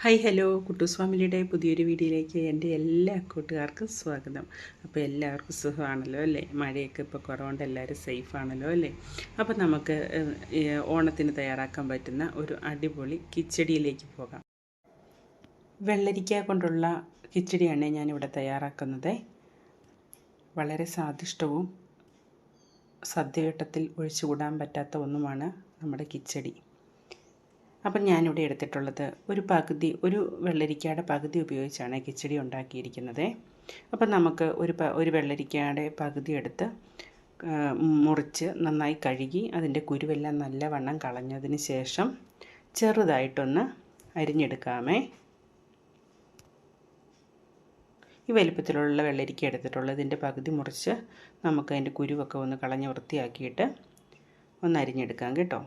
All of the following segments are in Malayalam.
ഹായ് ഹലോ കുട്ടൂസ് ഫാമിലിയുടെ പുതിയൊരു വീഡിയോയിലേക്ക് എൻ്റെ എല്ലാ കൂട്ടുകാർക്കും സ്വാഗതം. അപ്പോൾ എല്ലാവർക്കും സുഖമാണല്ലോ അല്ലേ? മഴയൊക്കെ ഇപ്പോൾ കുറവുണ്ട്, എല്ലാവരും സേഫാണല്ലോ അല്ലേ? അപ്പോൾ നമുക്ക് ഓണത്തിന് തയ്യാറാക്കാൻ പറ്റുന്ന ഒരു അടിപൊളി കിച്ചടിയിലേക്ക് പോകാം. വെള്ളരിക്ക കൊണ്ടുള്ള കിച്ചടിയാണ് ഞാനിവിടെ തയ്യാറാക്കുന്നത്. വളരെ സ്വാദിഷ്ടവും സദ്യഘട്ടത്തിൽ ഒഴിച്ചുകൂടാൻ പറ്റാത്ത ഒന്നുമാണ് നമ്മുടെ കിച്ചടി. അപ്പം ഞാനിവിടെ എടുത്തിട്ടുള്ളത് ഒരു വെള്ളരിക്കയുടെ പകുതി ഉപയോഗിച്ചാണ് കിച്ചടി ഉണ്ടാക്കിയിരിക്കുന്നത്. അപ്പം നമുക്ക് ഒരു വെള്ളരിക്കയുടെ പകുതി എടുത്ത് മുറിച്ച് നന്നായി കഴുകി അതിൻ്റെ കുരുവെല്ലാം നല്ലവണ്ണം കളഞ്ഞതിന് ശേഷം ചെറുതായിട്ടൊന്ന് അരിഞ്ഞെടുക്കാമേ. ഈ വലിപ്പത്തിലുള്ള വെള്ളരിക്ക എടുത്തിട്ടുള്ളത് ഇതിൻ്റെ പകുതി മുറിച്ച് നമുക്ക് അതിൻ്റെ കുരുവൊക്കെ ഒന്ന് കളഞ്ഞ് വൃത്തിയാക്കിയിട്ട് ഒന്ന് അരിഞ്ഞെടുക്കാം കേട്ടോ.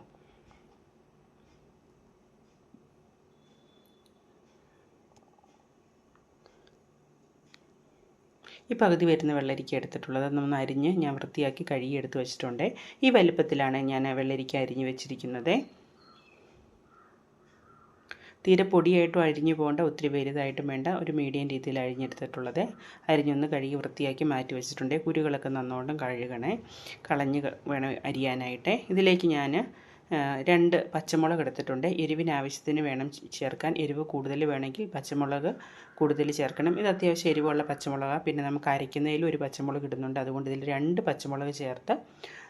ഈ പകുതി വരുന്ന വെള്ളരിക്ക എടുത്തിട്ടുള്ളത് നമ്മൾ അരിഞ്ഞ് ഞാൻ വൃത്തിയാക്കി കഴുകി എടുത്ത് വെച്ചിട്ടുണ്ട്. ഈ വലിപ്പത്തിലാണ് ഞാൻ വെള്ളരിക്ക അരിഞ്ഞ് വെച്ചിരിക്കുന്നത്. തീരെ പൊടിയായിട്ടും അരിഞ്ഞു പോകേണ്ട, ഒത്തിരി വലുതായിട്ടും വേണ്ട, ഒരു മീഡിയം രീതിയിൽ അരിഞ്ഞെടുത്തിട്ടുള്ളത്. അരിഞ്ഞൊന്ന് കഴുകി വൃത്തിയാക്കി മാറ്റി വെച്ചിട്ടുണ്ട്. കുരുകളൊക്കെ നന്നോണം കഴുകണേ, കളഞ്ഞ് വേണം അരിയാനായിട്ട്. ഇതിലേക്ക് ഞാൻ 2 പച്ചമുളക് എടുത്തിട്ടുണ്ട്. എരിവിന് ആവശ്യത്തിന് വേണം ചേർക്കാൻ. എരിവ് കൂടുതൽ വേണമെങ്കിൽ പച്ചമുളക് കൂടുതൽ ചേർക്കണം. ഇത് അത്യാവശ്യം എരിവുള്ള പച്ചമുളകാണ്. പിന്നെ നമുക്ക് അരയ്ക്കുന്നതിലും ഒരു പച്ചമുളക് ഇടുന്നുണ്ട്. അതുകൊണ്ട് ഇതിൽ 2 പച്ചമുളക് ചേർത്ത്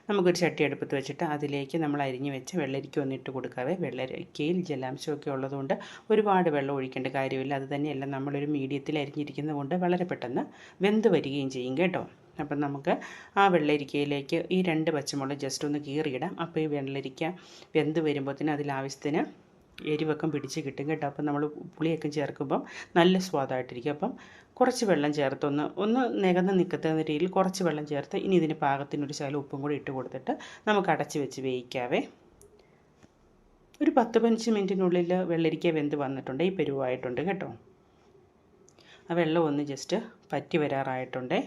നമുക്കൊരു ചട്ടി അടുപ്പത്ത് വെച്ചിട്ട് അതിലേക്ക് നമ്മൾ അരിഞ്ഞ് വെച്ച് വെള്ളരിക്ക ഒന്നിട്ട് കൊടുക്കാവേ. വെള്ളരിക്കയിൽ ജലാംശമൊക്കെ ഉള്ളതുകൊണ്ട് ഒരുപാട് വെള്ളം ഒഴിക്കേണ്ട കാര്യമില്ല. അത് തന്നെയല്ല, നമ്മളൊരു മീഡിയത്തിൽ അരിഞ്ഞിരിക്കുന്നത് കൊണ്ട് വളരെ പെട്ടെന്ന് വെന്ത് വരികയും ചെയ്യും കേട്ടോ. അപ്പം നമുക്ക് ആ വെള്ളരിക്കയിലേക്ക് ഈ 2 പച്ചമുളക് ജസ്റ്റ് ഒന്ന് കീറിയിടാം. അപ്പോൾ ഈ വെള്ളരിക്ക വെന്ത് വരുമ്പോഴത്തേന് അതിലാവശ്യത്തിന് എരിവൊക്കെ പിടിച്ച് കിട്ടും കേട്ടോ. അപ്പം നമ്മൾ പുളിയൊക്കെ ചേർക്കുമ്പം നല്ല സ്വാദായിട്ടിരിക്കും. അപ്പം കുറച്ച് വെള്ളം ചേർത്ത് ഒന്ന് നികന്ന് നിൽക്കുന്ന രീതിയിൽ കുറച്ച് വെള്ളം ചേർത്ത് ഇനി ഇതിന് പാകത്തിനൊരു ശകലം ഉപ്പും കൂടി ഇട്ട് കൊടുത്തിട്ട് നമുക്ക് അടച്ച് വെച്ച് വേവിക്കാവേ. ഒരു 10-15 മിനിറ്റിനുള്ളിൽ വെള്ളരിക്ക വെന്ത് വന്നിട്ടുണ്ട്. ഈ പരുവായിട്ടുണ്ട് കേട്ടോ. ആ വെള്ളം ഒന്ന് ജസ്റ്റ് പറ്റി വരാറായിട്ടുണ്ട്.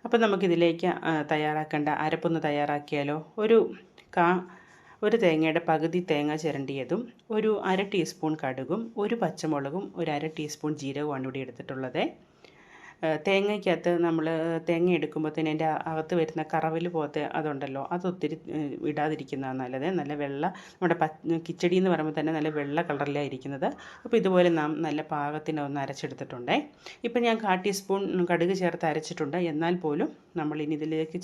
അപ്പോൾ നമുക്കിതിലേക്ക് തയ്യാറാക്കേണ്ട അരപ്പൊന്ന് തയ്യാറാക്കിയാലോ. ഒരു തേങ്ങയുടെ പകുതി തേങ്ങ ചിരണ്ടിയതും, ഒരു 1/2 ടീസ്പൂൺ കടുകും, ഒരു പച്ചമുളകും, ഒരു 1/2 ടീസ്പൂൺ ജീരകമാണ് ഇവിടെ എടുത്തിട്ടുള്ളത്. തേങ്ങയ്ക്കകത്ത് നമ്മൾ തേങ്ങ എടുക്കുമ്പോഴത്തേന് അതിൻ്റെ അകത്ത് വരുന്ന കറവൽ പോലത്തെ അതുണ്ടല്ലോ, അതൊത്തിരി ഇടാതിരിക്കുന്നതാണ് നല്ലത്. നല്ല വെള്ള, നമ്മുടെ കിച്ചടി എന്ന് പറയുമ്പോൾ തന്നെ നല്ല വെള്ള കളറിലാണ് ഇരിക്കുന്നത്. അപ്പോൾ ഇതുപോലെ നാം നല്ല പാകത്തിന് ഒന്ന് അരച്ചെടുത്തിട്ടുണ്ട്. ഇപ്പം ഞാൻ 1/4 ടീസ്പൂൺ കടുക് ചേർത്ത് അരച്ചിട്ടുണ്ട്. എന്നാൽ പോലും നമ്മളിനി ഇതിലേക്ക്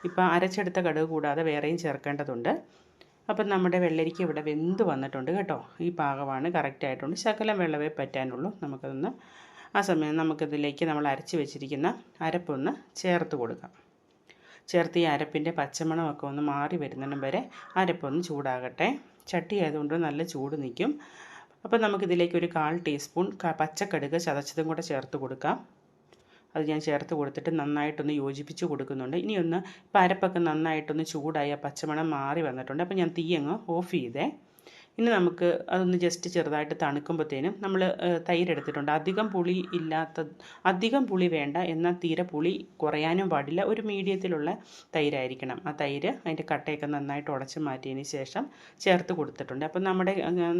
ഇപ്പം അരച്ചെടുത്ത കടുക് കൂടാതെ വേറെയും ചേർക്കേണ്ടതുണ്ട്. അപ്പം നമ്മുടെ വെള്ളരിക്ക ഇവിടെ വെന്ത് വന്നിട്ടുണ്ട് കേട്ടോ. ഈ പാകമാണ്, കറക്റ്റായിട്ടുണ്ട്. ശകലം വെള്ളമേ പറ്റാനുള്ളൂ. നമുക്കതൊന്ന് ആ സമയം നമുക്കിതിലേക്ക് നമ്മൾ അരച്ച് വെച്ചിരിക്കുന്ന അരപ്പൊന്ന് ചേർത്ത് കൊടുക്കാം. ചേർത്ത് ഈ അരപ്പിൻ്റെ പച്ചമണമൊക്കെ ഒന്ന് മാറി വരുന്നതിനും വരെ അരപ്പൊന്ന് ചൂടാകട്ടെ. ചട്ടി ആയതുകൊണ്ട് നല്ല ചൂട് നിൽക്കും. അപ്പോൾ നമുക്കിതിലേക്ക് ഒരു 1/4 ടീസ്പൂൺ പച്ചക്കടുക് ചതച്ചതും കൂടെ ചേർത്ത് കൊടുക്കാം. അത് ഞാൻ ചേർത്ത് കൊടുത്തിട്ട് നന്നായിട്ടൊന്ന് യോജിപ്പിച്ച് കൊടുക്കുന്നുണ്ട്. ഇനിയൊന്ന് ഇപ്പോൾ അരപ്പൊക്കെ നന്നായിട്ടൊന്ന് ചൂടായി ആ പച്ചമണം മാറി വന്നിട്ടുണ്ട്. അപ്പോൾ ഞാൻ തീ അങ്ങ് ഓഫ് ചെയ്തേ. ഇനി നമുക്ക് അതൊന്ന് ജസ്റ്റ് ചെറുതായിട്ട് തണുക്കുമ്പോഴത്തേനും നമ്മൾ തൈര് എടുത്തിട്ടുണ്ട്. അധികം പുളി വേണ്ട, എന്നാൽ തീരെ പുളി കുറയാനും പാടില്ല. ഒരു മീഡിയത്തിലുള്ള തൈരായിരിക്കണം. ആ തൈര് അതിൻ്റെ കട്ടയൊക്കെ നന്നായിട്ട് ഉടച്ച് മാറ്റിയതിന് ശേഷം ചേർത്ത് കൊടുത്തിട്ടുണ്ട്. അപ്പം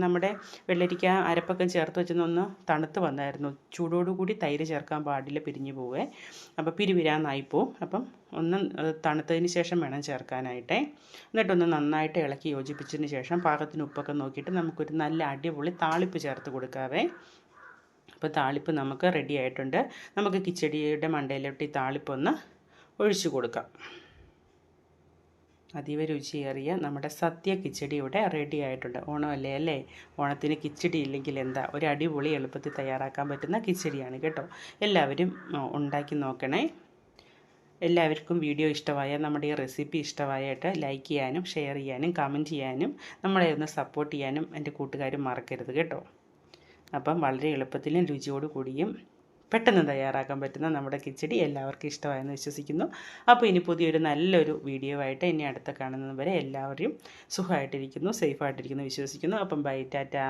നമ്മുടെ വെള്ളരിക്ക അരപ്പൊക്കെ ചേർത്ത് വെച്ചൊന്ന് തണുത്ത് വന്നായിരുന്നു. ചൂടോടുകൂടി തൈര് ചേർക്കാൻ പാടില്ല, പിരിഞ്ഞു പോവേ. അപ്പോൾ പിരിവിരാന്നായിപ്പോവും. അപ്പം ഒന്ന് തണുത്തതിന് ശേഷം വേണം ചേർക്കാനായിട്ടേ. എന്നിട്ടൊന്ന് നന്നായിട്ട് ഇളക്കി യോജിപ്പിച്ചതിന് ശേഷം പാകത്തിന് ഉപ്പൊക്കെ നോക്കിയിട്ട് നമുക്കൊരു നല്ല അടിപൊളി താളിപ്പ് ചേർത്ത് കൊടുക്കാവേ. അപ്പോൾ താളിപ്പ് നമുക്ക് റെഡി ആയിട്ടുണ്ട്. നമുക്ക് കിച്ചടിയുടെ മണ്ടയിലോട്ട് ഈ താളിപ്പൊന്ന് ഒഴിച്ചു കൊടുക്കാം. അതീവ രുചിയേറിയ നമ്മുടെ സദ്യ കിച്ചടി ഇവിടെ റെഡി ആയിട്ടുണ്ട്. ഓണമല്ലേ അല്ലേ? ഓണത്തിന് കിച്ചടി ഇല്ലെങ്കിൽ എന്താ? ഒരു അടിപൊളി എളുപ്പത്തിൽ തയ്യാറാക്കാൻ പറ്റുന്ന കിച്ചടിയാണ് കേട്ടോ. എല്ലാവരും ഉണ്ടാക്കി നോക്കണേ. എല്ലാവർക്കും വീഡിയോ ഇഷ്ടമായ, നമ്മുടെ ഈ റെസിപ്പി ഇഷ്ടമായിട്ട് ലൈക്ക് ചെയ്യാനും ഷെയർ ചെയ്യാനും കമൻറ്റ് ചെയ്യാനും നമ്മളെ ഒന്ന് സപ്പോർട്ട് ചെയ്യാനും എൻ്റെ കൂട്ടുകാരും മറക്കരുത് കേട്ടോ. അപ്പം വളരെ എളുപ്പത്തിലും രുചിയോട് കൂടിയും പെട്ടെന്ന് തയ്യാറാക്കാൻ പറ്റുന്ന നമ്മുടെ കിച്ചടി എല്ലാവർക്കും ഇഷ്ടമായെന്ന് വിശ്വസിക്കുന്നു. അപ്പോൾ ഇനി പുതിയൊരു നല്ലൊരു വീഡിയോ ആയിട്ട് ഇനി അടുത്ത കാണുന്നത് വരെ എല്ലാവരും സുഖമായിട്ടിരിക്കുന്നു, സേഫായിട്ടിരിക്കുന്നു വിശ്വസിക്കുന്നു. അപ്പം ബൈ, ടാറ്റാ.